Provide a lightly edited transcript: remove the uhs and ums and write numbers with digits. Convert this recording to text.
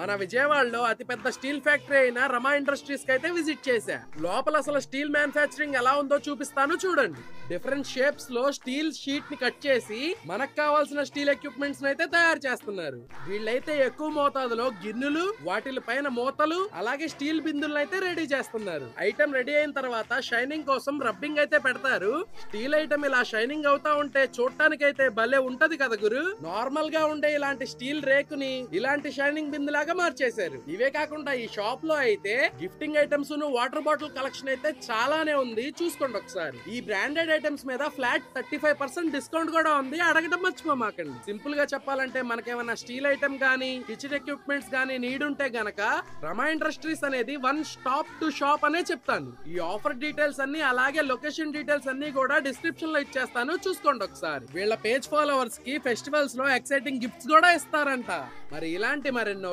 మన విజయవాడలో అతిపెద్ద స్టీల్ ఫ్యాక్టరీ అయిన రమా ఇండస్ట్రీస్ కి అయితే విజిట్ చేశా. లోపల అసలు స్టీల్ మ్యానుఫ్యాక్చరింగ్ ఎలా ఉందో చూపిస్తాను చూడండి. డిఫరెంట్ షేప్స్ లో స్టీల్ షీట్ ని కట్ చేసి మనకు కావాల్సిన స్టీల్ ఎక్విప్మెంట్స్ అయితే తయారు చేస్తున్నారు. వీళ్ళైతే ఎక్కువ మోతాదులో గిన్నెలు, వాటి పైన మూతలు, అలాగే స్టీల్ బిందులను అయితే రెడీ చేస్తున్నారు. ఐటమ్ రెడీ అయిన తర్వాత షైనింగ్ కోసం రబ్బింగ్ అయితే పెడతారు. స్టీల్ ఐటమ్ ఇలా షైనింగ్ అవుతా ఉంటే చూడటానికి అయితే భలే ఉంటది కదా గురు. నార్మల్ గా ఉండే ఇలాంటి స్టీల్ రేకుని ఇలాంటి షైనింగ్ బిందులా మార్చేశారు. ఇవే కాకుండా ఈ షాప్ లో అయితే gifting items water bottle collection అయితే చాలానే ఉంది. చూసుకోండి ఒకసారి. ఈ బ్రాండెడ్ ఐటమ్స్ మీద ఫ్లాట్ 35% డిస్కౌంట్ కూడా ఉంది. అడగడం మర్చిపోమాకండి. సింపుల్ గా చెప్పాలంటే మనకేమైనా స్టీల్ ఐటమ్ గానీ కిచెన్ ఎక్విప్మెంట్స్ గానీ నీడ్ ఉంటే గనక రమా ఇండస్ట్రీస్ అనేది వన్ స్టాప్ టు షాప్ అనే చెప్తాను. ఈ ఆఫర్ డీటెయిల్స్ అన్ని అలాగే లొకేషన్ డీటెయిల్స్ అన్ని కూడా డిస్క్రిప్షన్ లో ఇచ్చేస్తాను. చూసుకోండి ఒకసారి. వీళ్ళ పేజ్ ఫాలోవర్స్ కి ఫెస్టివల్స్ లో ఎక్సైటింగ్ గిఫ్ట్స్ కూడా ఇస్తారంట. మరి ఇలాంటి మరెన్నో